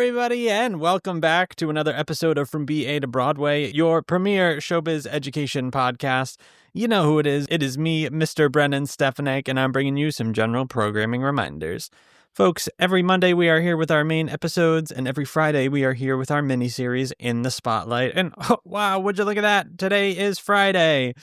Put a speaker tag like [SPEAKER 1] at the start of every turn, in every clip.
[SPEAKER 1] everybody, and welcome back to another episode of From BA to Broadway, your premier showbiz education podcast. You know who it is. It is me, Mr. Brennan, Stefanik, and I'm bringing you some general programming reminders. Folks, every Monday we are here with our main episodes, and every Friday we are here with our mini-series In the Spotlight. And oh, wow, would you look at that? Today is Friday.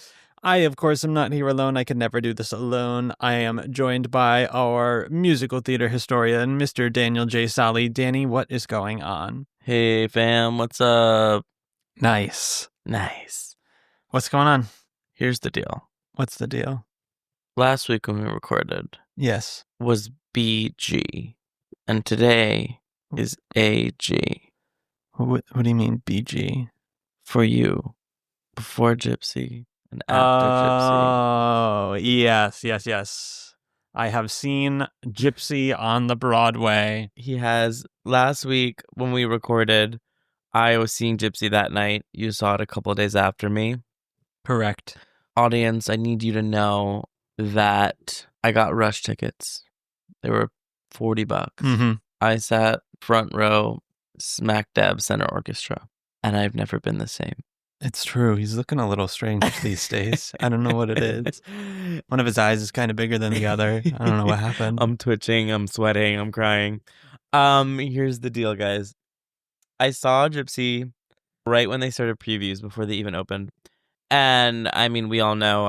[SPEAKER 1] I, of course, am not here alone. I could never do this alone. I am joined by our musical theater historian, Mr. Daniel J. Solly. Danny, what is going on?
[SPEAKER 2] Hey, fam, what's up?
[SPEAKER 1] Nice. What's going on?
[SPEAKER 2] Here's the deal.
[SPEAKER 1] What's the deal?
[SPEAKER 2] Last week when we recorded
[SPEAKER 1] Yes.
[SPEAKER 2] was BG, and today is AG.
[SPEAKER 1] What do you mean, BG?
[SPEAKER 2] For you, before Gypsy and after Gypsy.
[SPEAKER 1] Oh, yes. I have seen Gypsy on the Broadway.
[SPEAKER 2] He has, last week when we recorded, I was seeing Gypsy that night. You saw it a couple of days after me.
[SPEAKER 1] Correct.
[SPEAKER 2] Audience, I need you to know that I got rush tickets. They were $40.
[SPEAKER 1] Mm-hmm.
[SPEAKER 2] I sat front row, smack dab center orchestra, and I've never been the same.
[SPEAKER 1] It's true. He's looking a little strange these days. I don't know what it is. One of his eyes is kind of bigger than the other. I don't know what happened.
[SPEAKER 2] I'm twitching, I'm sweating, I'm crying. Here's the deal, guys. I saw Gypsy right when they started previews before they even opened. And I mean, we all know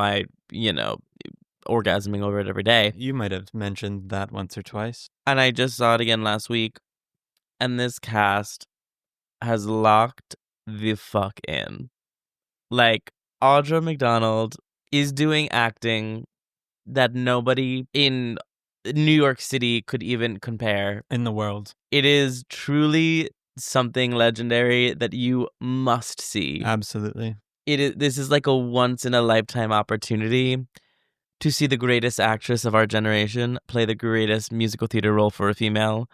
[SPEAKER 2] orgasming over it every day.
[SPEAKER 1] You might have mentioned that once or twice.
[SPEAKER 2] And I just saw it again last week. And this cast has locked the fuck in. Like, Audra McDonald is doing acting that nobody in New York City could even compare.
[SPEAKER 1] In the world.
[SPEAKER 2] It is truly something legendary that you must see.
[SPEAKER 1] Absolutely.
[SPEAKER 2] This is like a once-in-a-lifetime opportunity to see the greatest actress of our generation play the greatest musical theater role for a female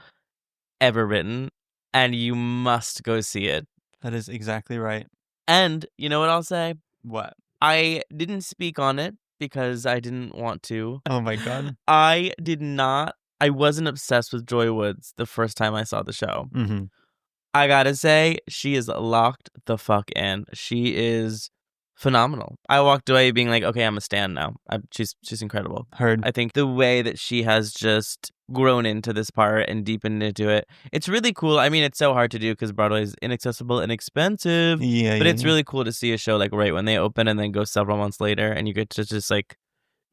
[SPEAKER 2] ever written, and you must go see it.
[SPEAKER 1] That is exactly right.
[SPEAKER 2] And you know what I'll say?
[SPEAKER 1] What?
[SPEAKER 2] I didn't speak on it because I didn't want to.
[SPEAKER 1] Oh my God.
[SPEAKER 2] I wasn't obsessed with Joy Woods the first time I saw the show.
[SPEAKER 1] Mm-hmm.
[SPEAKER 2] I gotta say, she is locked the fuck in. She is phenomenal. I walked away being like, okay, I'm a stan now. She's incredible.
[SPEAKER 1] Heard.
[SPEAKER 2] I think the way that she has just grown into this part and deepened into it, it's really cool. I mean, it's so hard to do because Broadway is inaccessible and expensive. But it's really cool to see a show like right when they open and then go several months later, and you get to just like,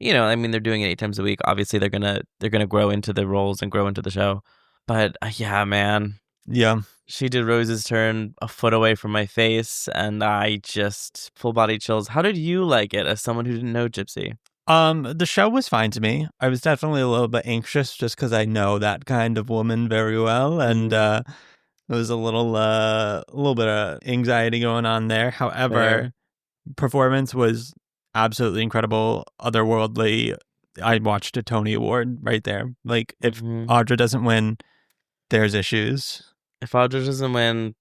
[SPEAKER 2] I mean, they're doing it 8 times a week. Obviously, they're gonna grow into the roles and grow into the show. But yeah, man.
[SPEAKER 1] Yeah.
[SPEAKER 2] She did Rose's Turn a foot away from my face, and I just full body chills. How did you like it as someone who didn't know Gypsy?
[SPEAKER 1] The show was fine to me. I was definitely a little bit anxious just because I know that kind of woman very well, and there was a little bit of anxiety going on there. However, performance was absolutely incredible, otherworldly. I watched a Tony Award right there. Like, if Audra doesn't win, there's issues.
[SPEAKER 2] If Audra doesn't win,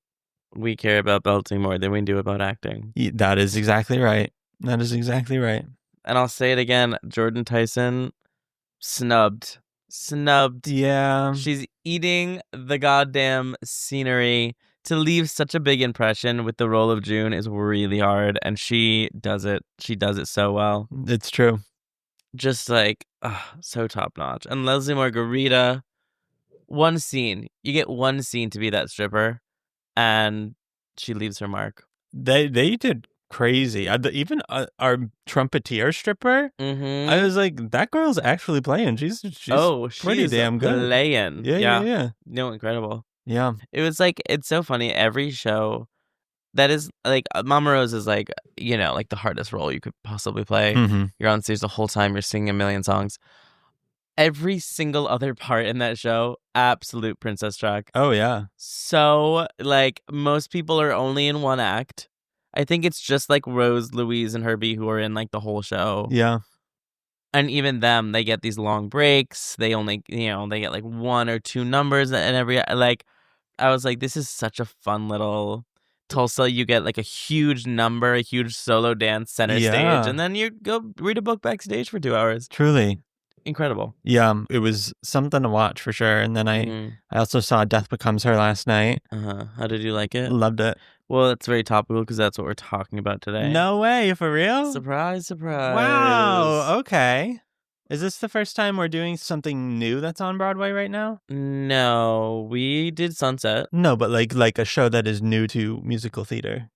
[SPEAKER 2] we care about belting more than we do about acting.
[SPEAKER 1] That is exactly right.
[SPEAKER 2] And I'll say it again, Jordan Tyson, snubbed.
[SPEAKER 1] Yeah.
[SPEAKER 2] She's eating the goddamn scenery. To leave such a big impression with the role of June is really hard, and she does it. She does it so well.
[SPEAKER 1] It's true.
[SPEAKER 2] Just like, so top notch. And Leslie Margarita, one scene. You get one scene to be that stripper, and she leaves her mark.
[SPEAKER 1] They did crazy. Even our trumpeter stripper, I was like, that girl's actually playing. She's pretty damn good.
[SPEAKER 2] Playing.
[SPEAKER 1] Yeah.
[SPEAKER 2] No, incredible.
[SPEAKER 1] Yeah.
[SPEAKER 2] It was like, it's so funny. Every show that is like, Mama Rose is like, like the hardest role you could possibly play.
[SPEAKER 1] Mm-hmm.
[SPEAKER 2] You're on stage the whole time. You're singing a million songs. Every single other part in that show, absolute princess track.
[SPEAKER 1] Oh, yeah.
[SPEAKER 2] So, like, most people are only in one act. I think it's just like Rose, Louise, and Herbie who are in like the whole show.
[SPEAKER 1] Yeah.
[SPEAKER 2] And even them, they get these long breaks. They only, they get like 1 or 2 numbers and every, like, I was like, this is such a fun little Tulsa. You get like a huge number, a huge solo dance center stage, and then you go read a book backstage for 2 hours.
[SPEAKER 1] Truly.
[SPEAKER 2] incredible.
[SPEAKER 1] Yeah, it was something to watch for sure. And then I also saw Death Becomes Her last night.
[SPEAKER 2] How did you like it?
[SPEAKER 1] Loved it.
[SPEAKER 2] Well, it's very topical because that's what we're talking about today.
[SPEAKER 1] No way, for real?
[SPEAKER 2] Surprise, surprise.
[SPEAKER 1] Wow, okay. Is this the first time we're doing something new that's on Broadway right now?
[SPEAKER 2] No, we did Sunset.
[SPEAKER 1] No, but like a show that is new to musical theater.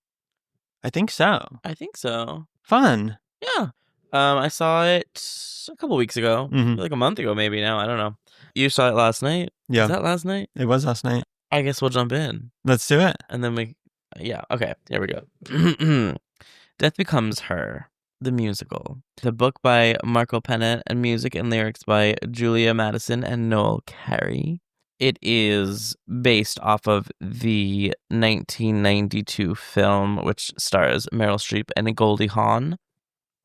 [SPEAKER 1] I think so.
[SPEAKER 2] I think so.
[SPEAKER 1] Fun.
[SPEAKER 2] Yeah. I saw it a couple weeks ago. Like a month ago maybe now. I don't know. You saw it last night?
[SPEAKER 1] Yeah.
[SPEAKER 2] Was that last night?
[SPEAKER 1] It was last night.
[SPEAKER 2] I guess we'll jump in.
[SPEAKER 1] Let's do it.
[SPEAKER 2] And then yeah, okay, here we go. Death Becomes Her, the musical. The book by Marco Pennant and music and lyrics by Julia Madison and Noel Carey. It is based off of the 1992 film, which stars Meryl Streep and Goldie Hawn.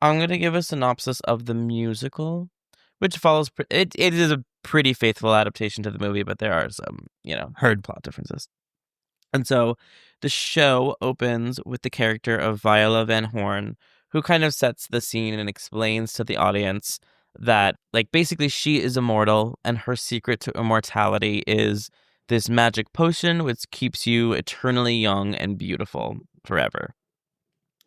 [SPEAKER 2] I'm going to give a synopsis of the musical, which follows... It is a pretty faithful adaptation to the movie, but there are some, hard plot differences. And so the show opens with the character of Viola Van Horn, who kind of sets the scene and explains to the audience that, basically she is immortal, and her secret to immortality is this magic potion which keeps you eternally young and beautiful forever.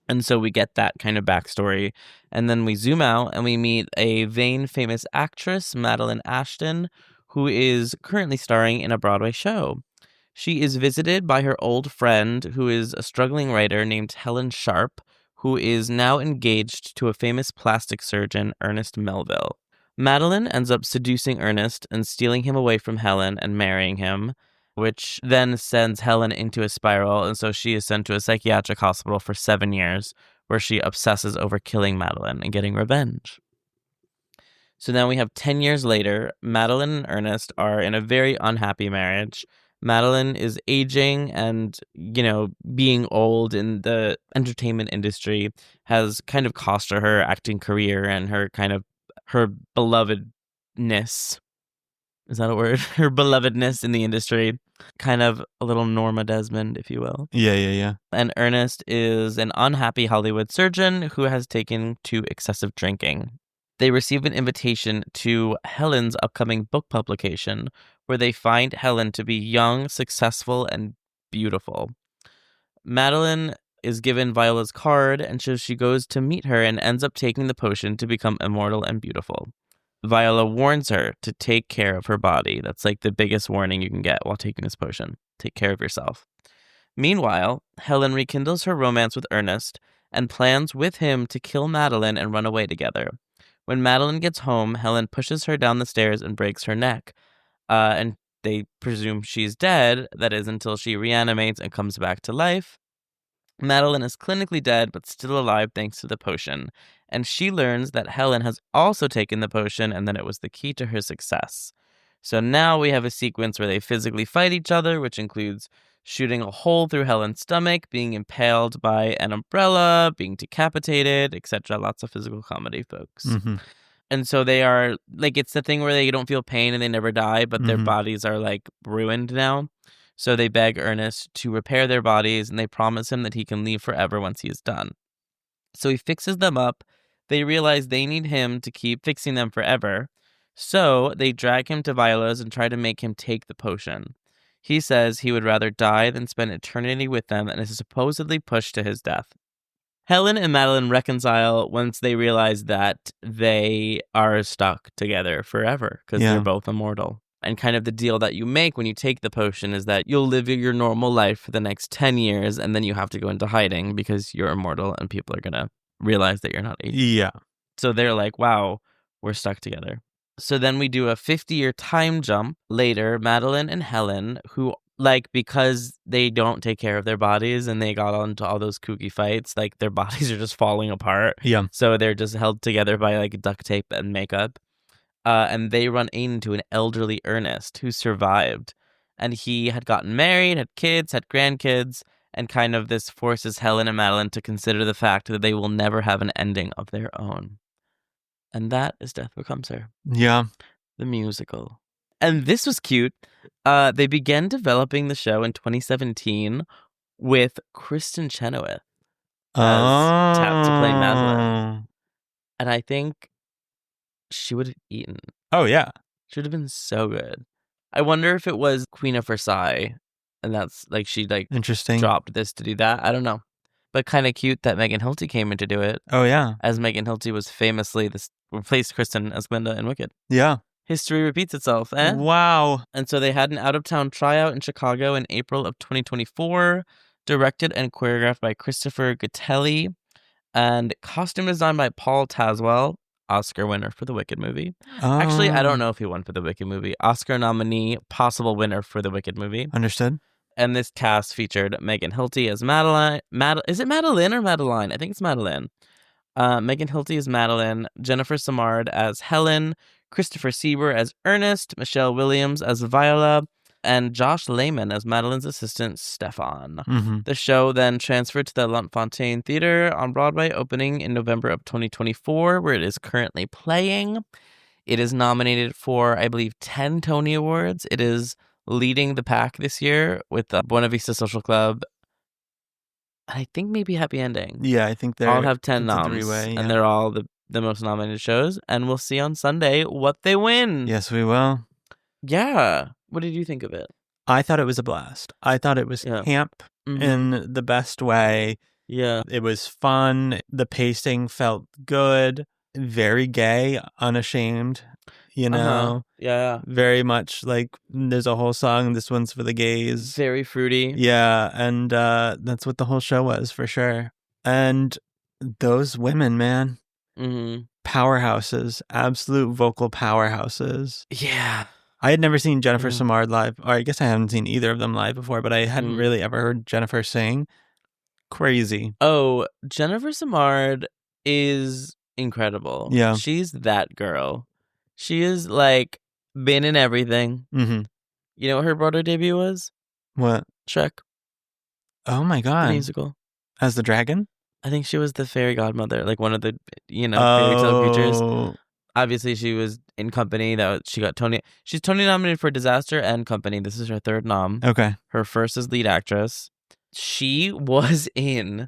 [SPEAKER 2] And so we get that kind of backstory, and then we zoom out and we meet a vain famous actress, Madeline Ashton, who is currently starring in a Broadway show. She is visited by her old friend, who is a struggling writer named Helen Sharp, who is now engaged to a famous plastic surgeon, Ernest Melville. Madeline ends up seducing Ernest and stealing him away from Helen and marrying him, which then sends Helen into a spiral, and so she is sent to a psychiatric hospital for 7 years, where she obsesses over killing Madeline and getting revenge. So now we have 10 years later, Madeline and Ernest are in a very unhappy marriage. Madeline is aging and, being old in the entertainment industry has kind of cost her acting career and her belovedness. Is that a word? Her belovedness in the industry. Kind of a little Norma Desmond, if you will.
[SPEAKER 1] Yeah.
[SPEAKER 2] And Ernest is an unhappy Hollywood surgeon who has taken to excessive drinking. They receive an invitation to Helen's upcoming book publication, where they find Helen to be young, successful, and beautiful. Madeline is given Viola's card, and so she goes to meet her and ends up taking the potion to become immortal and beautiful. Viola warns her to take care of her body. That's the biggest warning you can get while taking this potion. Take care of yourself. Meanwhile, Helen rekindles her romance with Ernest and plans with him to kill Madeline and run away together. When Madeline gets home, Helen pushes her down the stairs and breaks her neck. And they presume she's dead, that is, until she reanimates and comes back to life. Madeline is clinically dead, but still alive thanks to the potion. And she learns that Helen has also taken the potion and that it was the key to her success. So now we have a sequence where they physically fight each other, which includes shooting a hole through Helen's stomach, being impaled by an umbrella, being decapitated, etc. Lots of physical comedy, folks.
[SPEAKER 1] Mm-hmm.
[SPEAKER 2] And so they are, it's the thing where they don't feel pain and they never die, but their bodies are, ruined now. So they beg Ernest to repair their bodies, and they promise him that he can leave forever once he is done. So he fixes them up. They realize they need him to keep fixing them forever. So they drag him to Viola's and try to make him take the potion. He says he would rather die than spend eternity with them, and is supposedly pushed to his death. Helen and Madeline reconcile once they realize that they are stuck together forever because they're both immortal. And kind of the deal that you make when you take the potion is that you'll live your normal life for the next 10 years, and then you have to go into hiding because you're immortal and people are going to realize that you're not aging.
[SPEAKER 1] Yeah.
[SPEAKER 2] So they're like, wow, we're stuck together. So then we do a 50-year time jump later. Madeline and Helen, who, because they don't take care of their bodies and they got into all those kooky fights, their bodies are just falling apart.
[SPEAKER 1] Yeah.
[SPEAKER 2] So they're just held together by, duct tape and makeup. And they run into an elderly Ernest who survived. And he had gotten married, had kids, had grandkids, and kind of this forces Helen and Madeline to consider the fact that they will never have an ending of their own. And that is Death Becomes Her.
[SPEAKER 1] Yeah.
[SPEAKER 2] The musical. And this was cute. They began developing the show in 2017 with Kristen Chenoweth as tapped to play Madeline. And I think she would have eaten.
[SPEAKER 1] Oh, yeah.
[SPEAKER 2] She would have been so good. I wonder if it was Queen of Versailles, and that's like she like
[SPEAKER 1] Interesting.
[SPEAKER 2] dropped this to do that. I don't know. But kind of cute that Megan Hilty came in to do it,
[SPEAKER 1] Oh, yeah.
[SPEAKER 2] as Megan Hilty was famously replaced Kristen as Glinda in Wicked.
[SPEAKER 1] Yeah.
[SPEAKER 2] History repeats itself, eh?
[SPEAKER 1] Wow.
[SPEAKER 2] And so they had an out-of-town tryout in Chicago in April of 2024, directed and choreographed by Christopher Gattelli, and costume design by Paul Tazwell, Oscar winner for the Wicked movie. Actually, I don't know if he won for the Wicked movie. Oscar nominee, possible winner for the Wicked movie.
[SPEAKER 1] Understood.
[SPEAKER 2] And this cast featured Megan Hilty as Madeline. Is it Madeline or Madeline? I think it's Madeline. Megan Hilty as Madeline, Jennifer Simard as Helen, Christopher Sieber as Ernest, Michelle Williams as Viola, and Josh Lehman as Madeline's assistant, Stefan.
[SPEAKER 1] Mm-hmm.
[SPEAKER 2] The show then transferred to the Luntfontein Theater on Broadway, opening in November of 2024, where it is currently playing. It is nominated for, I believe, 10 Tony Awards. It is leading the pack this year with the Buena Vista Social Club. I think maybe Happy Ending.
[SPEAKER 1] Yeah, I think they're
[SPEAKER 2] all have 10 noms,
[SPEAKER 1] three-way, yeah.
[SPEAKER 2] and they're all the most nominated shows. And we'll see on Sunday what they win.
[SPEAKER 1] Yes, we will.
[SPEAKER 2] Yeah. What did you think of it?
[SPEAKER 1] I thought it was a blast. I thought it was camp in the best way.
[SPEAKER 2] Yeah.
[SPEAKER 1] It was fun. The pacing felt good. Very gay, unashamed. You know?
[SPEAKER 2] Yeah.
[SPEAKER 1] Very much like there's a whole song, this one's for the gays.
[SPEAKER 2] Very fruity.
[SPEAKER 1] Yeah, and that's what the whole show was, for sure. And those women, man.
[SPEAKER 2] Mm-hmm.
[SPEAKER 1] Powerhouses. Absolute vocal powerhouses.
[SPEAKER 2] Yeah.
[SPEAKER 1] I had never seen Jennifer Simard live, or I guess I haven't seen either of them live before, but I hadn't really ever heard Jennifer sing. Crazy.
[SPEAKER 2] Oh, Jennifer Simard is incredible.
[SPEAKER 1] Yeah.
[SPEAKER 2] She's that girl. She is like been in everything.
[SPEAKER 1] Mm-hmm.
[SPEAKER 2] You know what her Broadway debut was?
[SPEAKER 1] What?
[SPEAKER 2] Shrek.
[SPEAKER 1] Oh my God.
[SPEAKER 2] The musical.
[SPEAKER 1] As the dragon?
[SPEAKER 2] I think she was the fairy godmother, like one of the, fairy tale creatures. Obviously, she was in Company. She got Tony. She's Tony nominated for Disaster and Company. This is her third nom.
[SPEAKER 1] Okay.
[SPEAKER 2] Her first as lead actress. She was in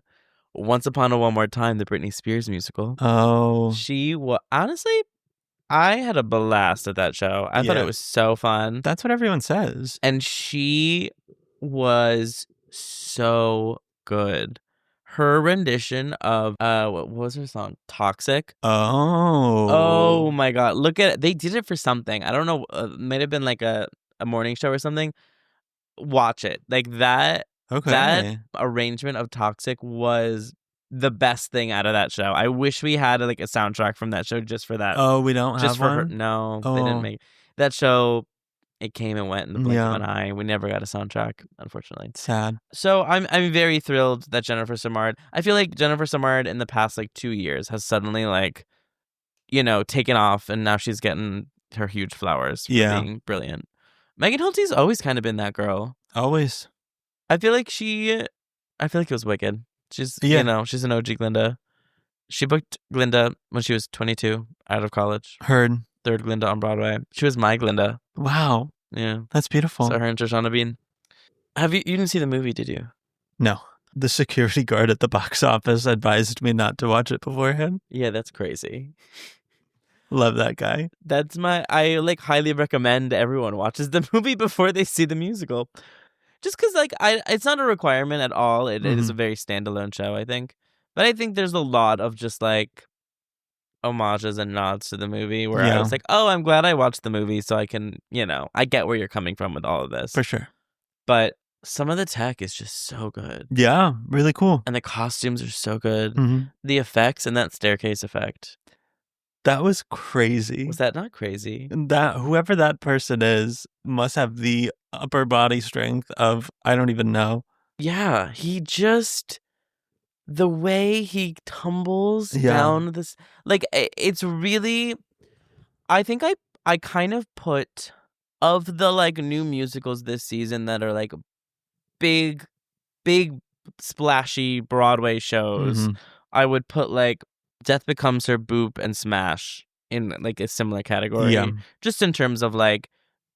[SPEAKER 2] Once Upon a One More Time, the Britney Spears musical.
[SPEAKER 1] Oh.
[SPEAKER 2] She was, honestly, I had a blast at that show. I thought it was so fun.
[SPEAKER 1] That's what everyone says.
[SPEAKER 2] And she was so good. Her rendition of what was her song? Toxic. Oh my God. Look at it. They did it for something. I don't know. It might have been like a morning show or something. Watch it. Like that.
[SPEAKER 1] Okay.
[SPEAKER 2] That arrangement of Toxic was the best thing out of that show. I wish we had like a soundtrack from that show just for that.
[SPEAKER 1] Oh, we don't
[SPEAKER 2] just
[SPEAKER 1] have
[SPEAKER 2] for
[SPEAKER 1] one?
[SPEAKER 2] her. No, they didn't make that show. It came and went in the blink of an eye. We never got a soundtrack, unfortunately.
[SPEAKER 1] Sad.
[SPEAKER 2] So I'm very thrilled that Jennifer Simard. I feel like Jennifer Simard in the past like 2 years has suddenly like, taken off, and now she's getting her huge flowers for being brilliant. Megan Hilty's always kind of been that girl.
[SPEAKER 1] Always.
[SPEAKER 2] I feel like it was Wicked. She's she's an OG Glinda. She booked Glinda when she was 22 out of college.
[SPEAKER 1] Heard.
[SPEAKER 2] Third Glinda on Broadway. She was my Glinda.
[SPEAKER 1] Wow.
[SPEAKER 2] Yeah.
[SPEAKER 1] That's beautiful.
[SPEAKER 2] So her and Shoshana Bean. You didn't see the movie, did you?
[SPEAKER 1] No. The security guard at the box office advised me not to watch it beforehand.
[SPEAKER 2] Yeah, that's crazy.
[SPEAKER 1] Love that guy.
[SPEAKER 2] I like highly recommend everyone watches the movie before they see the musical. Just because it's not a requirement at all. It is a very standalone show, I think. But I think there's a lot of just like homages and nods to the movie where I was like, oh, I'm glad I watched the movie so I can, I get where you're coming from with all of this.
[SPEAKER 1] For sure.
[SPEAKER 2] But some of the tech is just so good.
[SPEAKER 1] Yeah, really cool.
[SPEAKER 2] And the costumes are so good.
[SPEAKER 1] Mm-hmm.
[SPEAKER 2] The effects and that staircase effect.
[SPEAKER 1] That was crazy.
[SPEAKER 2] Was that not crazy?
[SPEAKER 1] That whoever that person is must have the upper body strength of, I don't even know.
[SPEAKER 2] Yeah, the way he tumbles down this, like, it's really, I think I kind of put, of the like new musicals this season that are like big splashy Broadway shows, I would put like Death Becomes Her, Boop, and Smash in like a similar category. Yeah. Just in terms of like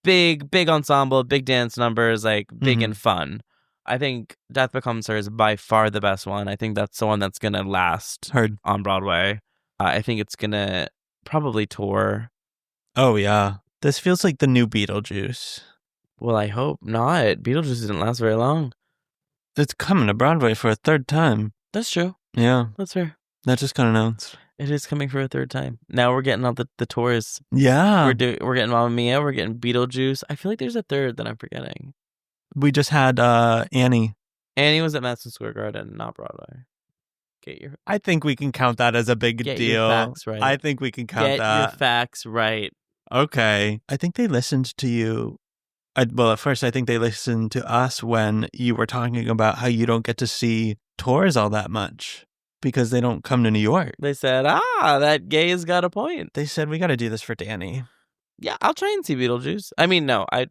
[SPEAKER 2] big ensemble, big dance numbers, like big and fun. I think Death Becomes Her is by far the best one. I think that's the one that's going to last on Broadway. I think it's going to Probably tour.
[SPEAKER 1] Oh, yeah. This feels like the new Beetlejuice.
[SPEAKER 2] Well, I hope not. Beetlejuice didn't last very long.
[SPEAKER 1] It's coming to Broadway for a third time.
[SPEAKER 2] That's true.
[SPEAKER 1] Yeah.
[SPEAKER 2] That's fair.
[SPEAKER 1] That just got announced.
[SPEAKER 2] It is coming for a third time. Now we're getting all the tours.
[SPEAKER 1] Yeah.
[SPEAKER 2] We're getting Mamma Mia. We're getting Beetlejuice. I feel like there's a third that I'm forgetting.
[SPEAKER 1] We just had Annie.
[SPEAKER 2] Annie was at Madison Square Garden, not Broadway.
[SPEAKER 1] I think we can count that as a big deal.
[SPEAKER 2] Get your facts right.
[SPEAKER 1] I think we can count that.
[SPEAKER 2] Get your facts right.
[SPEAKER 1] Okay. I think they listened to you. Well, at first, I think they listened to us when you were talking about how you don't get to see tours all that much because they don't come to New York.
[SPEAKER 2] They said, that gay has got a point.
[SPEAKER 1] They said, we got to do this for Danny.
[SPEAKER 2] Yeah, I'll try and see Beetlejuice. I mean, no, I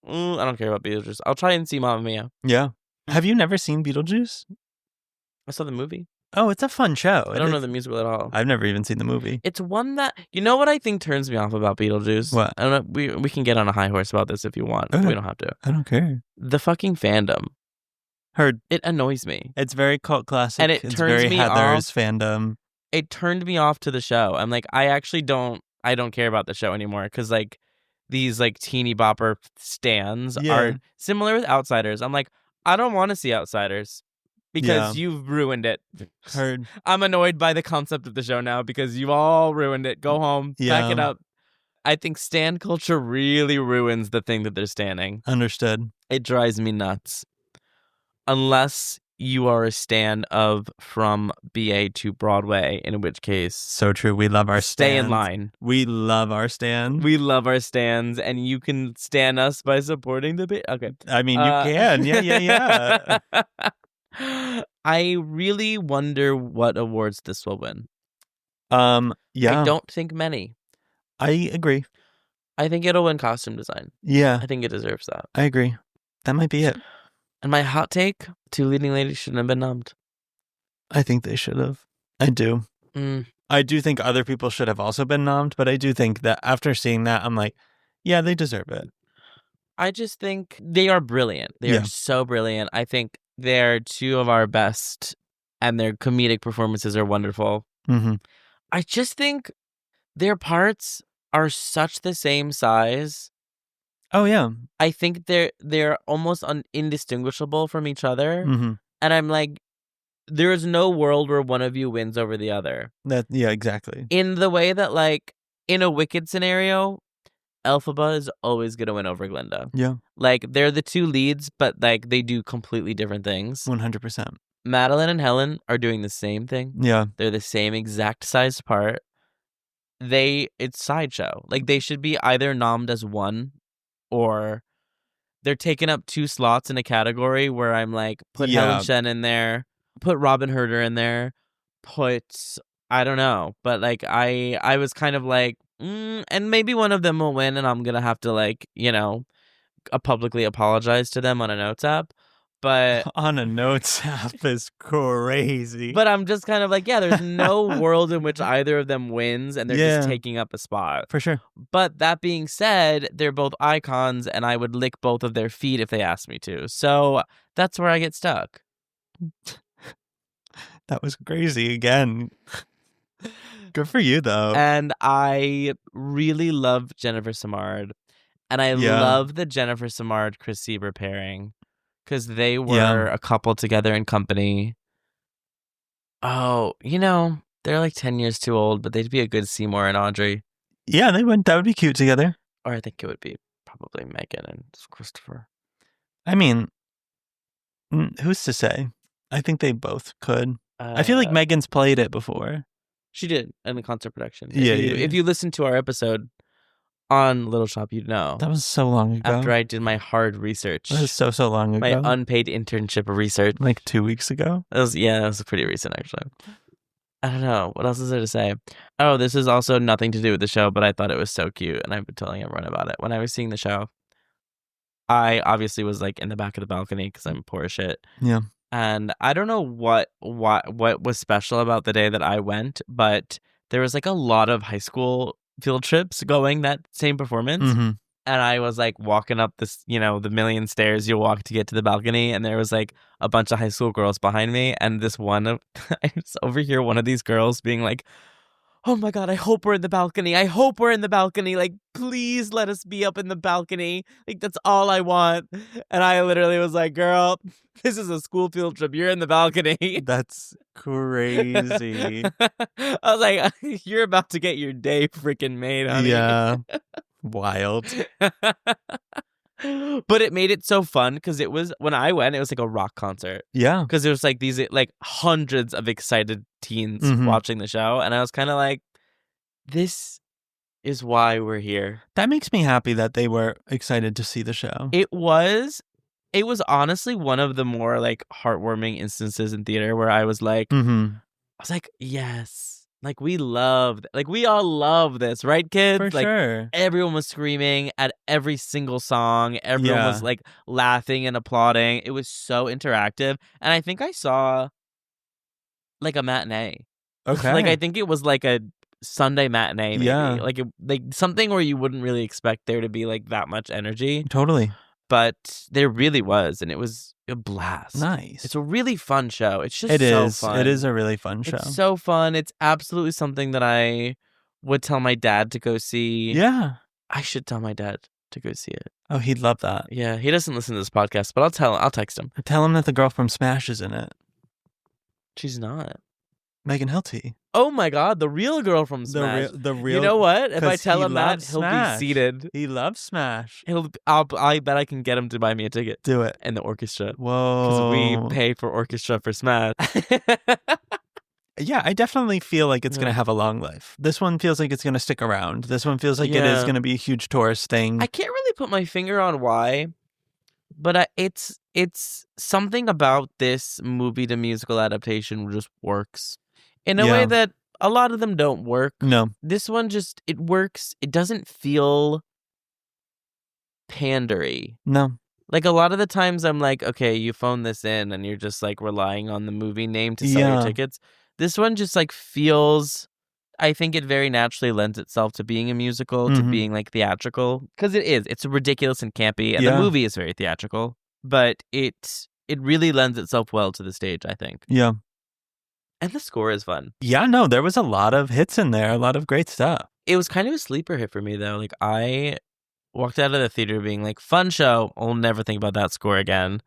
[SPEAKER 2] don't care about Beetlejuice. I'll try and see Mamma Mia.
[SPEAKER 1] Yeah. Have you never seen Beetlejuice?
[SPEAKER 2] I saw the movie.
[SPEAKER 1] Oh, it's a fun show.
[SPEAKER 2] I don't know the musical at all.
[SPEAKER 1] I've never even seen the movie.
[SPEAKER 2] It's one that, you know what I think turns me off about Beetlejuice?
[SPEAKER 1] What?
[SPEAKER 2] I don't know, we can get on a high horse about this if you want.
[SPEAKER 1] Okay.
[SPEAKER 2] We don't have to.
[SPEAKER 1] I don't care.
[SPEAKER 2] The fucking fandom.
[SPEAKER 1] Heard.
[SPEAKER 2] It annoys me.
[SPEAKER 1] It's very cult classic.
[SPEAKER 2] And it's
[SPEAKER 1] very
[SPEAKER 2] me
[SPEAKER 1] Heather's
[SPEAKER 2] off.
[SPEAKER 1] fandom.
[SPEAKER 2] It turned me off to the show. I'm like, I don't care about the show anymore because like these like teeny bopper stands are similar with Outsiders. I'm like, I don't want to see Outsiders. Because you've ruined it.
[SPEAKER 1] Heard.
[SPEAKER 2] I'm annoyed by the concept of the show now because you've all ruined it. Go home. Back it up. I think stan culture really ruins the thing that they're standing.
[SPEAKER 1] Understood.
[SPEAKER 2] It drives me nuts. Unless you are a stan of from BA to Broadway, in which case...
[SPEAKER 1] So true. We love our stands.
[SPEAKER 2] Stay in line.
[SPEAKER 1] We love our stands.
[SPEAKER 2] We love our stands, and you can stan us by supporting the... Okay.
[SPEAKER 1] I mean, you can. Yeah.
[SPEAKER 2] I really wonder what awards this will win.
[SPEAKER 1] Yeah.
[SPEAKER 2] I don't think many.
[SPEAKER 1] I agree.
[SPEAKER 2] I think it'll win costume design.
[SPEAKER 1] Yeah.
[SPEAKER 2] I think it deserves that.
[SPEAKER 1] I agree. That might be it.
[SPEAKER 2] And my hot take, 2 leading ladies shouldn't have been nommed.
[SPEAKER 1] I think they should have. I do. I do think other people should have also been nommed, but I do think that after seeing that, I'm like, yeah, they deserve it.
[SPEAKER 2] I just think they are brilliant. They are so brilliant. I think they're 2 of our best, and their comedic performances are wonderful.
[SPEAKER 1] Mm-hmm.
[SPEAKER 2] I just think their parts are such the same size.
[SPEAKER 1] Oh, yeah.
[SPEAKER 2] I think they're almost indistinguishable from each other.
[SPEAKER 1] Mm-hmm.
[SPEAKER 2] And I'm like, there is no world where one of you wins over the other.
[SPEAKER 1] Yeah, exactly.
[SPEAKER 2] In the way that, like, in a Wicked scenario, Elphaba is always going to win over Glinda.
[SPEAKER 1] Yeah.
[SPEAKER 2] Like, they're the 2 leads, but, like, they do completely different things.
[SPEAKER 1] 100%.
[SPEAKER 2] Madeline and Helen are doing the same thing.
[SPEAKER 1] Yeah.
[SPEAKER 2] They're the same exact sized part. It's sideshow. Like, they should be either nommed as one, or they're taking up 2 slots in a category where I'm like, put Helen Shen in there, put Robin Herder in there, I don't know. But, like, I was kind of like, and maybe one of them will win, and I'm going to have to, like, publicly apologize to them on a notes app. But
[SPEAKER 1] on a notes app is crazy.
[SPEAKER 2] But I'm just kind of like, there's no world in which either of them wins, and they're just taking up a spot.
[SPEAKER 1] For sure.
[SPEAKER 2] But that being said, they're both icons, and I would lick both of their feet if they asked me to. So that's where I get stuck.
[SPEAKER 1] That was crazy again. Good for you, though.
[SPEAKER 2] And I really love Jennifer Simard. And I love the Jennifer Simard-Chris Sieber pairing. Because they were a couple together in Company. Oh, they're like 10 years too old, but they'd be a good Seymour and Audrey.
[SPEAKER 1] Yeah, they would. That would be cute together.
[SPEAKER 2] Or I think it would be probably Megan and Christopher.
[SPEAKER 1] I mean, who's to say? I think they both could. I feel like Megan's played it before.
[SPEAKER 2] She did in the concert production.
[SPEAKER 1] If
[SPEAKER 2] you listen to our episode on Little Shop, you'd know.
[SPEAKER 1] That was so long ago.
[SPEAKER 2] After I did my hard research.
[SPEAKER 1] That was so long ago.
[SPEAKER 2] My unpaid internship of research.
[SPEAKER 1] Like 2 weeks ago?
[SPEAKER 2] That was pretty recent, actually. I don't know. What else is there to say? Oh, this is also nothing to do with the show, but I thought it was so cute, and I've been telling everyone about it. When I was seeing the show, I obviously was like in the back of the balcony because I'm poor as shit.
[SPEAKER 1] Yeah.
[SPEAKER 2] And I don't know what was special about the day that I went, but there was like a lot of high school field trips going that same performance.
[SPEAKER 1] Mm-hmm.
[SPEAKER 2] And I was like walking up this, the million stairs you walk to get to the balcony. And there was like a bunch of high school girls behind me. And I just overhear one of these girls being like, oh my God, I hope we're in the balcony. I hope we're in the balcony. Like, please let us be up in the balcony. Like, that's all I want. And I literally was like, girl, this is a school field trip. You're in the balcony.
[SPEAKER 1] That's crazy.
[SPEAKER 2] I was like, you're about to get your day freaking made, honey.
[SPEAKER 1] Yeah. Wild.
[SPEAKER 2] But it made it so fun because it was, when I went, it was like a rock concert.
[SPEAKER 1] Yeah.
[SPEAKER 2] Because there was like these like hundreds of excited teens watching the show. And I was kind of like, this is why we're here.
[SPEAKER 1] That makes me happy that they were excited to see the show.
[SPEAKER 2] It was honestly one of the more like heartwarming instances in theater where I was like, yes. Like, we all love this, right, kids?
[SPEAKER 1] For
[SPEAKER 2] like,
[SPEAKER 1] sure.
[SPEAKER 2] Everyone was screaming at every single song. Everyone was like laughing and applauding. It was so interactive. And I think I saw like a matinee.
[SPEAKER 1] Okay.
[SPEAKER 2] Like, I think it was like a Sunday matinee, maybe.
[SPEAKER 1] Yeah.
[SPEAKER 2] Like something where you wouldn't really expect there to be like that much energy.
[SPEAKER 1] Totally.
[SPEAKER 2] But there really was, and it was a blast.
[SPEAKER 1] Nice.
[SPEAKER 2] It's a really fun show. It's just fun.
[SPEAKER 1] It is a really fun show.
[SPEAKER 2] It's so fun. It's absolutely something that I would tell my dad to go see.
[SPEAKER 1] Yeah.
[SPEAKER 2] I should tell my dad to go see it.
[SPEAKER 1] Oh, he'd love that.
[SPEAKER 2] Yeah, he doesn't listen to this podcast, but I'll text him.
[SPEAKER 1] Tell him that the girl from Smash is in it.
[SPEAKER 2] She's not.
[SPEAKER 1] Megan Hilty.
[SPEAKER 2] Oh my God, the real girl from Smash.
[SPEAKER 1] The real.
[SPEAKER 2] You know what? If I tell him that, he'll
[SPEAKER 1] Smash.
[SPEAKER 2] be seated.
[SPEAKER 1] He loves Smash.
[SPEAKER 2] I bet I can get him to buy me a ticket.
[SPEAKER 1] Do it.
[SPEAKER 2] And the orchestra.
[SPEAKER 1] Whoa.
[SPEAKER 2] Because we pay for orchestra for Smash.
[SPEAKER 1] Yeah, I definitely feel like it's going to have a long life. This one feels like it's going to stick around. This one feels like it is going to be a huge tourist thing.
[SPEAKER 2] I can't really put my finger on why, but it's something about this movie to musical adaptation just works in a way that a lot of them don't work.
[SPEAKER 1] No.
[SPEAKER 2] This one just, it works. It doesn't feel pandery.
[SPEAKER 1] No.
[SPEAKER 2] Like, a lot of the times I'm like, okay, you phoned this in and you're just like relying on the movie name to sell your tickets. This one just like feels, I think it very naturally lends itself to being a musical, to being like theatrical, because it is. It's ridiculous and campy, and the movie is very theatrical, but it really lends itself well to the stage, I think.
[SPEAKER 1] Yeah.
[SPEAKER 2] And the score is fun.
[SPEAKER 1] Yeah, no, there was a lot of hits in there, a lot of great stuff.
[SPEAKER 2] It was kind of a sleeper hit for me, though. Like, I walked out of the theater being like, fun show. I'll never think about that score again.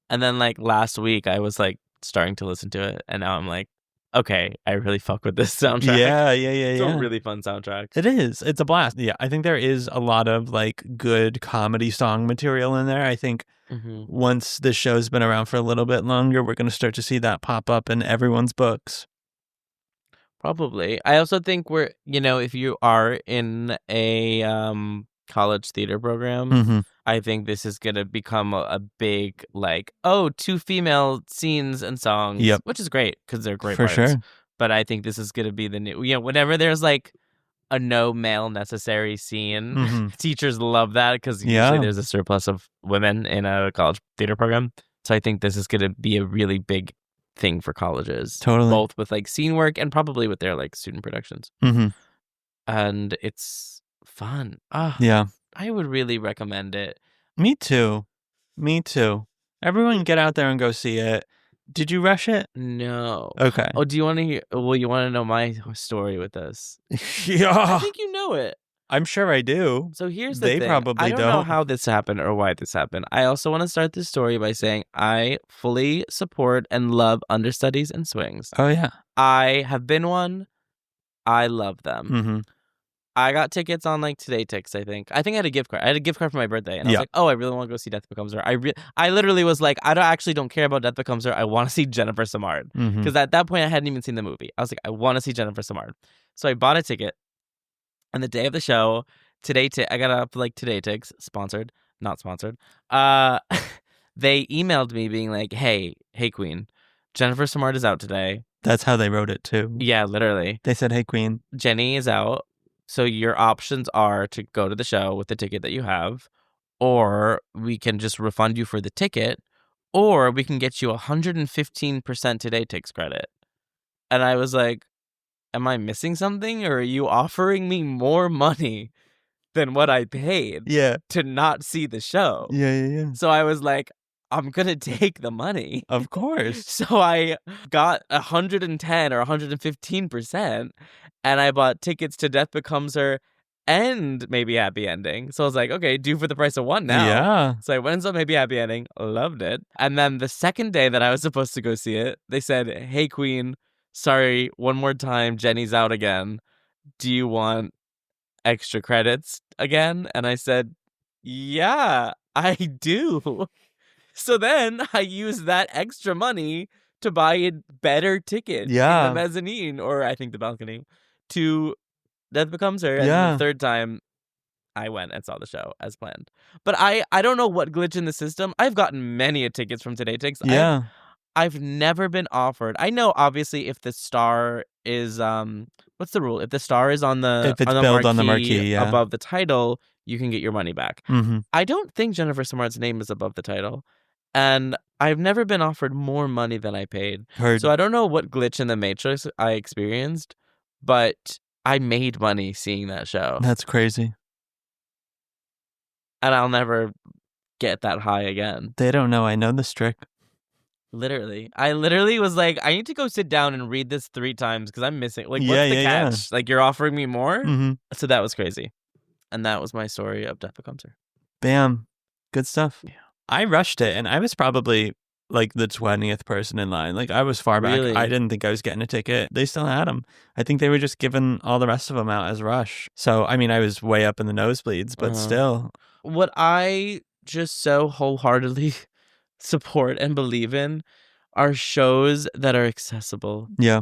[SPEAKER 2] And then, like, last week, I was like starting to listen to it, and now I'm like, okay, I really fuck with this soundtrack.
[SPEAKER 1] Yeah.
[SPEAKER 2] It's a really fun soundtrack.
[SPEAKER 1] It is. It's a blast. Yeah, I think there is a lot of like good comedy song material in there. I think once this show's been around for a little bit longer, we're going to start to see that pop up in everyone's books.
[SPEAKER 2] Probably. I also think if you are in a college theater program, I think this is going to become a big, like, two female scenes and songs, which is great because they're great parts. Sure. But I think this is going to be the new, whenever there's like a no male necessary scene, teachers love that because usually there's a surplus of women in a college theater program. So I think this is going to be a really big thing for colleges.
[SPEAKER 1] Totally.
[SPEAKER 2] Both with like scene work and probably with their like student productions. And it's fun.
[SPEAKER 1] Yeah.
[SPEAKER 2] I would really recommend it.
[SPEAKER 1] Me too. Everyone get out there and go see it. Did you rush it?
[SPEAKER 2] No.
[SPEAKER 1] Okay.
[SPEAKER 2] Oh, do you want to hear? Well, you want to know my story with this?
[SPEAKER 1] Yeah.
[SPEAKER 2] I think you know it.
[SPEAKER 1] I'm sure I do.
[SPEAKER 2] So here's the thing.
[SPEAKER 1] They probably
[SPEAKER 2] I don't know how this happened or why this happened. I also want to start this story by saying I fully support and love understudies and swings.
[SPEAKER 1] Oh, yeah.
[SPEAKER 2] I have been one. I love them. I got tickets on like Today Tix, I think. I had a gift card. I had a gift card for my birthday. And I was like, I really want to go see Death Becomes Her. I literally was like, I don't care about Death Becomes Her. I want to see Jennifer Simard. Because at that point, I hadn't even seen the movie. I was like, I want to see Jennifer Simard. So I bought a ticket. And the day of the show, I got up like Today Tix, sponsored, not sponsored. They emailed me being like, hey Queen, Jennifer Simard is out today.
[SPEAKER 1] That's how they wrote it too.
[SPEAKER 2] Yeah, literally.
[SPEAKER 1] They said, hey Queen.
[SPEAKER 2] Jenny is out. So your options are to go to the show with the ticket that you have, or we can just refund you for the ticket, or we can get you 115% Today Tix credit. And I was like, am I missing something, or are you offering me more money than what I paid to not see the show?
[SPEAKER 1] Yeah.
[SPEAKER 2] So I was like, I'm going to take the money.
[SPEAKER 1] Of course.
[SPEAKER 2] So I got 110 or 115%, and I bought tickets to Death Becomes Her and Maybe Happy Ending. So I was like, okay, due for the price of one now.
[SPEAKER 1] Yeah.
[SPEAKER 2] So I went and saw Maybe Happy Ending, loved it. And then the second day that I was supposed to go see it, they said, hey, Queen, sorry, one more time, Jenny's out again. Do you want extra credits again? And I said, yeah, I do. So then I used that extra money to buy a better ticket in the mezzanine, or I think the balcony, to Death Becomes Her. And the third time I went and saw the show as planned. But I don't know what glitch in the system. I've gotten many tickets from Today Tix.
[SPEAKER 1] Yeah.
[SPEAKER 2] I've never been offered. I know, obviously, if the star is what's the rule? If the star is on the
[SPEAKER 1] if it's billed on the marquee
[SPEAKER 2] above the title, you can get your money back.
[SPEAKER 1] Mm-hmm.
[SPEAKER 2] I don't think Jennifer Simard's name is above the title, and I've never been offered more money than I paid.
[SPEAKER 1] Heard.
[SPEAKER 2] So I don't know what glitch in the Matrix I experienced, but I made money seeing that show.
[SPEAKER 1] That's crazy.
[SPEAKER 2] And I'll never get that high again.
[SPEAKER 1] They don't know I know this trick.
[SPEAKER 2] Literally. I literally was like, I need to go sit down and read this 3 times because I'm missing. Like, what's the catch? Like, you're offering me more?
[SPEAKER 1] Mm-hmm.
[SPEAKER 2] So that was crazy. And that was my story of Death Becomes Her.
[SPEAKER 1] Bam. Good stuff.
[SPEAKER 2] Yeah.
[SPEAKER 1] I rushed it, and I was probably like the 20th person in line. Like, I was far back.
[SPEAKER 2] Really?
[SPEAKER 1] I didn't think I was getting a ticket. They still had them. I think they were just giving all the rest of them out as rush. So, I mean, I was way up in the nosebleeds, but still.
[SPEAKER 2] What I just so wholeheartedly support and believe in are shows that are accessible.
[SPEAKER 1] Yeah.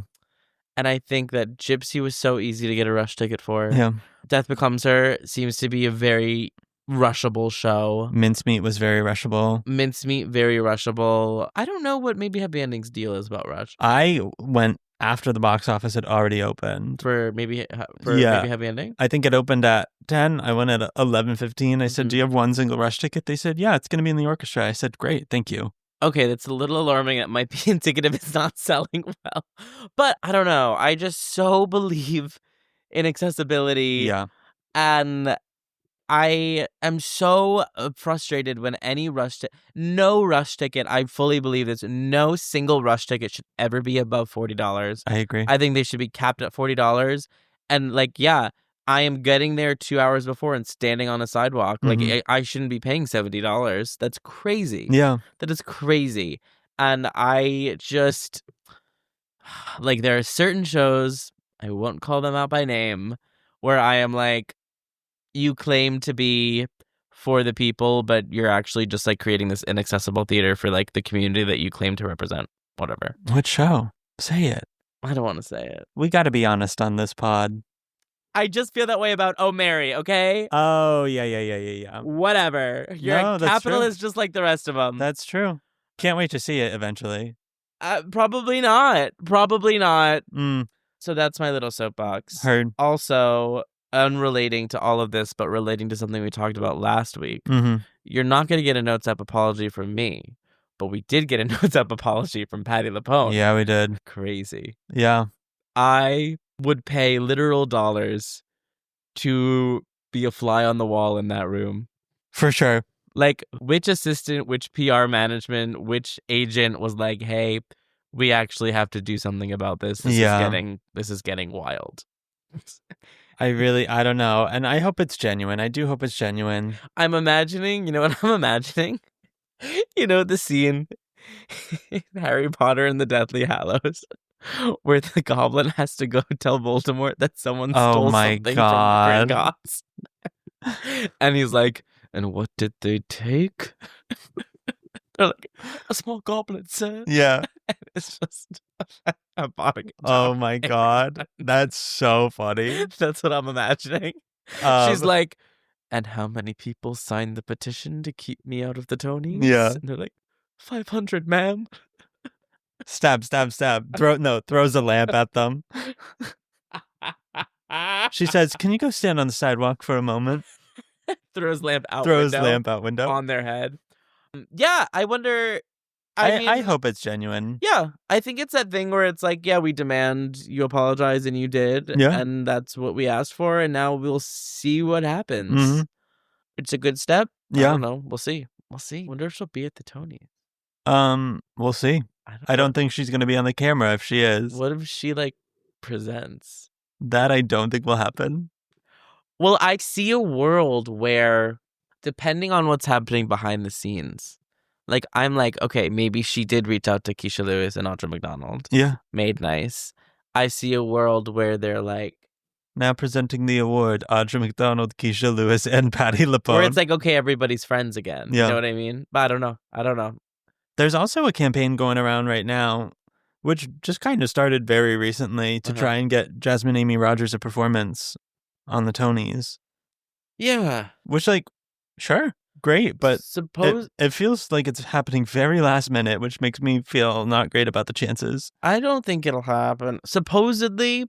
[SPEAKER 2] And I think that Gypsy was so easy to get a rush ticket for.
[SPEAKER 1] Yeah.
[SPEAKER 2] Death Becomes Her seems to be a very rushable show.
[SPEAKER 1] Mincemeat was very rushable.
[SPEAKER 2] Mincemeat, very rushable. I don't know what Maybe Happy Ending's deal is about rush.
[SPEAKER 1] I went after the box office had already opened.
[SPEAKER 2] For Maybe Happy Ending?
[SPEAKER 1] I think it opened at 10. I went at 11:15. I said, do you have one single rush ticket? They said, yeah, it's going to be in the orchestra. I said, great, thank you.
[SPEAKER 2] Okay, that's a little alarming. It might be indicative it's not selling well. But I don't know. I just so believe in accessibility.
[SPEAKER 1] Yeah.
[SPEAKER 2] And I am so frustrated when no rush ticket, I fully believe this, no single rush ticket should ever be above $40.
[SPEAKER 1] I agree.
[SPEAKER 2] I think they should be capped at $40. And like, yeah, I am getting there 2 hours before and standing on a sidewalk.
[SPEAKER 1] Mm-hmm.
[SPEAKER 2] Like, I shouldn't be paying $70. That's crazy.
[SPEAKER 1] Yeah.
[SPEAKER 2] That is crazy. And I just, like, there are certain shows, I won't call them out by name, where I am like, you claim to be for the people, but you're actually just like creating this inaccessible theater for like the community that you claim to represent. Whatever.
[SPEAKER 1] What show? Say it.
[SPEAKER 2] I don't want to say it.
[SPEAKER 1] We got to be honest on this pod.
[SPEAKER 2] I just feel that way about Oh Mary, okay?
[SPEAKER 1] Oh, yeah.
[SPEAKER 2] Whatever. You're a capitalist just like the rest of them.
[SPEAKER 1] That's true. Can't wait to see it eventually.
[SPEAKER 2] Probably not.
[SPEAKER 1] Mm.
[SPEAKER 2] So that's my little soapbox.
[SPEAKER 1] Heard.
[SPEAKER 2] Also, unrelating to all of this, but relating to something we talked about last week, you're not going to get a Notes App apology from me, but we did get a Notes App apology from Patti LuPone.
[SPEAKER 1] Yeah, we did.
[SPEAKER 2] Crazy.
[SPEAKER 1] Yeah.
[SPEAKER 2] I would pay literal dollars to be a fly on the wall in that room.
[SPEAKER 1] For sure.
[SPEAKER 2] Like, which assistant, which PR management, which agent was like, hey, we actually have to do something about this. This is getting wild.
[SPEAKER 1] I don't know. And I hope it's genuine. I do hope it's genuine.
[SPEAKER 2] I'm imagining, you know what I'm imagining? You know, the scene in Harry Potter and the Deathly Hallows where the goblin has to go tell Voldemort that someone stole something from Gringotts. And he's like, and what did they take? They're like, a small goblin, sir.
[SPEAKER 1] Yeah.
[SPEAKER 2] It's just a body.
[SPEAKER 1] Oh my God. That's so funny.
[SPEAKER 2] That's what I'm imagining. She's like, and how many people signed the petition to keep me out of the Tonys?
[SPEAKER 1] Yeah.
[SPEAKER 2] And they're like, 500, ma'am.
[SPEAKER 1] Stab. Throws a lamp at them. She says, can you go stand on the sidewalk for a moment?
[SPEAKER 2] Throws lamp out
[SPEAKER 1] window.
[SPEAKER 2] On their head. Yeah, I wonder.
[SPEAKER 1] I hope it's genuine.
[SPEAKER 2] Yeah, I think it's that thing where it's like, yeah, we demand you apologize, and you did.
[SPEAKER 1] Yeah.
[SPEAKER 2] And that's what we asked for, and now we'll see what happens.
[SPEAKER 1] Mm-hmm.
[SPEAKER 2] It's a good step.
[SPEAKER 1] Yeah.
[SPEAKER 2] I don't know. We'll see. Wonder if she'll be at the Tonys.
[SPEAKER 1] We'll see. I don't think she's going to be on the camera if she is.
[SPEAKER 2] What if she, like, presents?
[SPEAKER 1] That I don't think will happen.
[SPEAKER 2] Well, I see a world where, depending on what's happening behind the scenes, like, I'm like, okay, maybe she did reach out to Keisha Lewis and Audra McDonald.
[SPEAKER 1] Yeah.
[SPEAKER 2] Made nice. I see a world where they're like...
[SPEAKER 1] Now presenting the award, Audra McDonald, Keisha Lewis, and Patti LuPone.
[SPEAKER 2] Where it's like, okay, everybody's friends again. Yeah. You know what I mean? But I don't know.
[SPEAKER 1] There's also a campaign going around right now, which just kind of started very recently, to try and get Jasmine Amy Rogers a performance on the Tonys.
[SPEAKER 2] Yeah.
[SPEAKER 1] Which, like, sure, great, but it feels like it's happening very last minute, which makes me feel not great about the chances.
[SPEAKER 2] I don't think it'll happen. Supposedly,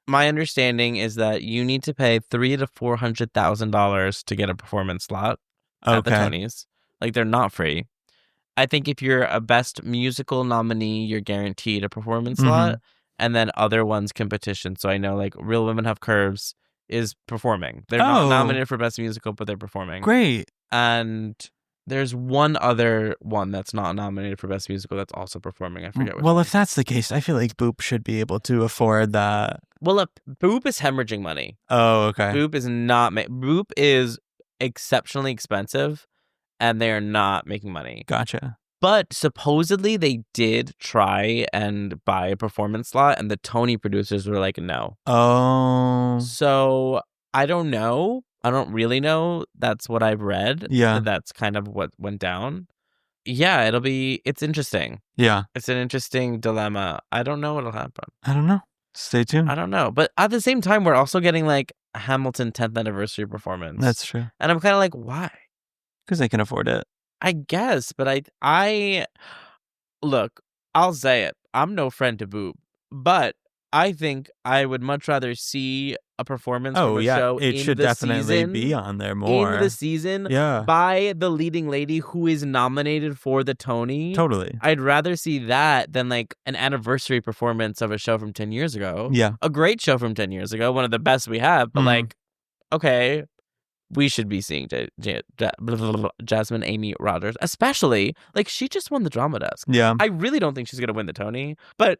[SPEAKER 2] my understanding is that you need to pay $300,000 to $400,000 to get a performance slot at the Tonys. Like, they're not free. I think if you're a Best Musical nominee, you're guaranteed a performance slot, and then other ones can petition. So I know, like, Real Women Have Curves is performing. They're not nominated for Best Musical, but they're performing.
[SPEAKER 1] Great.
[SPEAKER 2] And there's one other one that's not nominated for Best Musical that's also performing. I forget which one.
[SPEAKER 1] If that's the case, I feel like Boop should be able to afford that.
[SPEAKER 2] Well, Boop is hemorrhaging money.
[SPEAKER 1] Oh, okay.
[SPEAKER 2] Boop is not... Boop is exceptionally expensive, and they are not making money.
[SPEAKER 1] Gotcha.
[SPEAKER 2] But supposedly they did try and buy a performance slot, and the Tony producers were like, no.
[SPEAKER 1] Oh.
[SPEAKER 2] So I don't know. I don't really know. That's what I've read.
[SPEAKER 1] Yeah.
[SPEAKER 2] That's kind of what went down. Yeah, it's interesting.
[SPEAKER 1] Yeah.
[SPEAKER 2] It's an interesting dilemma. I don't know what'll happen.
[SPEAKER 1] I don't know. Stay tuned.
[SPEAKER 2] I don't know. But at the same time, we're also getting like a Hamilton 10th anniversary performance.
[SPEAKER 1] That's true.
[SPEAKER 2] And I'm kind of like, why?
[SPEAKER 1] Because they can afford it.
[SPEAKER 2] I guess, but I look, I'll say it. I'm no friend to Boop, but I think I would much rather see a performance from a show
[SPEAKER 1] it should definitely be on there more.
[SPEAKER 2] In the season by the leading lady who is nominated for the Tony.
[SPEAKER 1] Totally.
[SPEAKER 2] I'd rather see that than like an anniversary performance of a show from 10 years ago.
[SPEAKER 1] Yeah.
[SPEAKER 2] A great show from 10 years ago, one of the best we have, but like, okay, we should be seeing Jasmine Amy Rogers, especially, like, she just won the Drama Desk.
[SPEAKER 1] Yeah.
[SPEAKER 2] I really don't think she's going to win the Tony, but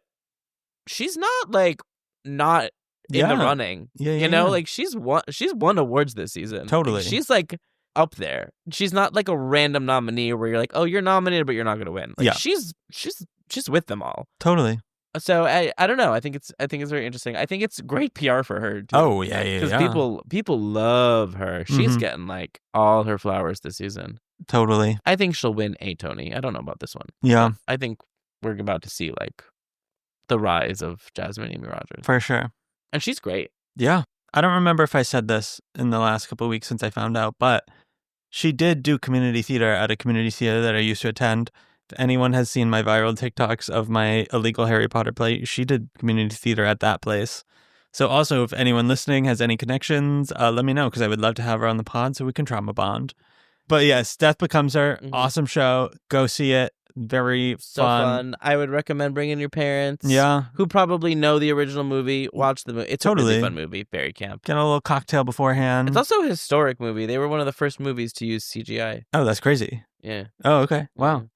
[SPEAKER 2] she's not, like, not in the running.
[SPEAKER 1] Yeah,
[SPEAKER 2] you know, like, she's won awards this season.
[SPEAKER 1] Totally.
[SPEAKER 2] Like, she's, like, up there. She's not, like, a random nominee where you're like, oh, you're nominated, but you're not going to win. Like, she's with them all.
[SPEAKER 1] Totally.
[SPEAKER 2] So I don't know. I think it's very interesting. I think it's great PR for her too.
[SPEAKER 1] Oh yeah.
[SPEAKER 2] Because people love her. She's getting like all her flowers this season.
[SPEAKER 1] Totally.
[SPEAKER 2] I think she'll win a Tony. I don't know about this one.
[SPEAKER 1] Yeah.
[SPEAKER 2] I think we're about to see like the rise of Jasmine Amy Rogers
[SPEAKER 1] for sure,
[SPEAKER 2] and she's great.
[SPEAKER 1] Yeah. I don't remember if I said this in the last couple of weeks since I found out, but she did do community theater at a community theater that I used to attend. If anyone has seen my viral TikToks of my illegal Harry Potter play, she did community theater at that place. So also, if anyone listening has any connections, let me know, because I would love to have her on the pod so we can trauma bond. But yes, Death Becomes Her. Awesome show. Go see it. Very fun.
[SPEAKER 2] I would recommend bringing your parents.
[SPEAKER 1] Yeah.
[SPEAKER 2] Who probably know the original movie. Watch the movie. It's a really fun movie. Very camp.
[SPEAKER 1] Get a little cocktail beforehand.
[SPEAKER 2] It's also a historic movie. They were one of the first movies to use CGI.
[SPEAKER 1] Oh, that's crazy.
[SPEAKER 2] Yeah.
[SPEAKER 1] Oh, okay. Wow.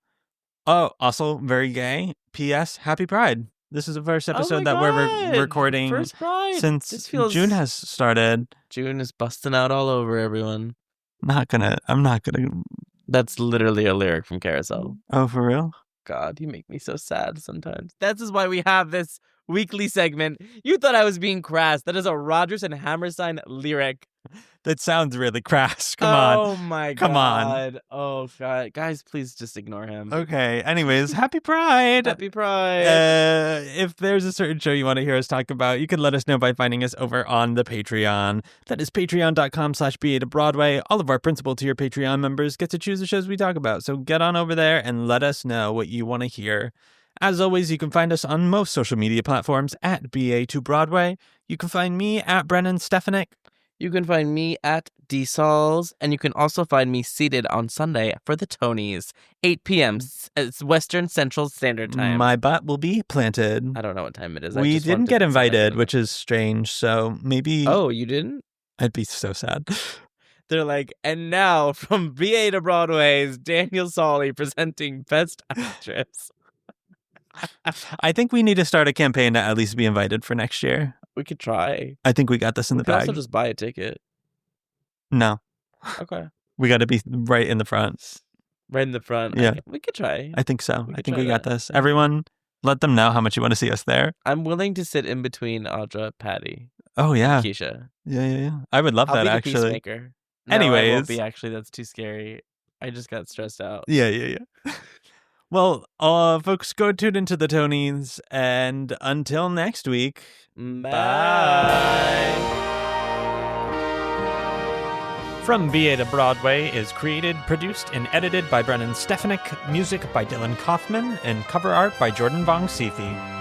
[SPEAKER 1] Oh, also very gay. P.S. Happy Pride. This is the first episode that we're recording
[SPEAKER 2] first Pride.
[SPEAKER 1] Since June has started.
[SPEAKER 2] June is busting out all over everyone.
[SPEAKER 1] I'm not gonna.
[SPEAKER 2] That's literally a lyric from Carousel.
[SPEAKER 1] Oh, for real?
[SPEAKER 2] God, you make me so sad sometimes. That is why we have this weekly segment. You thought I was being crass. That is a Rodgers and Hammerstein lyric.
[SPEAKER 1] That sounds really crass. Come on.
[SPEAKER 2] Oh my God.
[SPEAKER 1] Come on.
[SPEAKER 2] Oh God. Guys, please just ignore him.
[SPEAKER 1] Okay. Anyways, happy Pride.
[SPEAKER 2] Happy Pride.
[SPEAKER 1] If there's a certain show you want to hear us talk about, you can let us know by finding us over on the Patreon. That is patreon.com/BA to Broadway. All of our principal tier Patreon members get to choose the shows we talk about. So get on over there and let us know what you want to hear. As always, you can find us on most social media platforms at BA2Broadway. You can find me at Brennan Stefanik.
[SPEAKER 2] You can find me at DSauls, and you can also find me seated on Sunday for the Tonys, 8 p.m. Western Central Standard Time.
[SPEAKER 1] My butt will be planted.
[SPEAKER 2] I don't know what time it is.
[SPEAKER 1] We didn't get invited, which is strange, so maybe...
[SPEAKER 2] Oh, you didn't?
[SPEAKER 1] I'd be so sad.
[SPEAKER 2] They're like, and now from BA to Broadway's Daniel Solly presenting Best Actress.
[SPEAKER 1] I think we need to start a campaign to at least be invited for next year.
[SPEAKER 2] We could try.
[SPEAKER 1] I think we got this in the bag.
[SPEAKER 2] We could also just buy a ticket.
[SPEAKER 1] No.
[SPEAKER 2] Okay.
[SPEAKER 1] We got to be right in the front.
[SPEAKER 2] Right in the front.
[SPEAKER 1] Yeah.
[SPEAKER 2] We could try.
[SPEAKER 1] I think so. I think we got this. Everyone, let them know how much you want to see us there.
[SPEAKER 2] I'm willing to sit in between Audra, Patty.
[SPEAKER 1] Oh, yeah.
[SPEAKER 2] And Keisha.
[SPEAKER 1] Yeah. I would love that, actually.
[SPEAKER 2] I'll be the peacemaker.
[SPEAKER 1] Anyways.
[SPEAKER 2] No, I won't be, actually. That's too scary. I just got stressed out.
[SPEAKER 1] Yeah. Well, folks, go tune into the Tonys, and until next week,
[SPEAKER 2] bye.
[SPEAKER 1] From BA to Broadway is created, produced, and edited by Brennan Stefanik, music by Dylan Kaufman, and cover art by Jordan Vongsithi.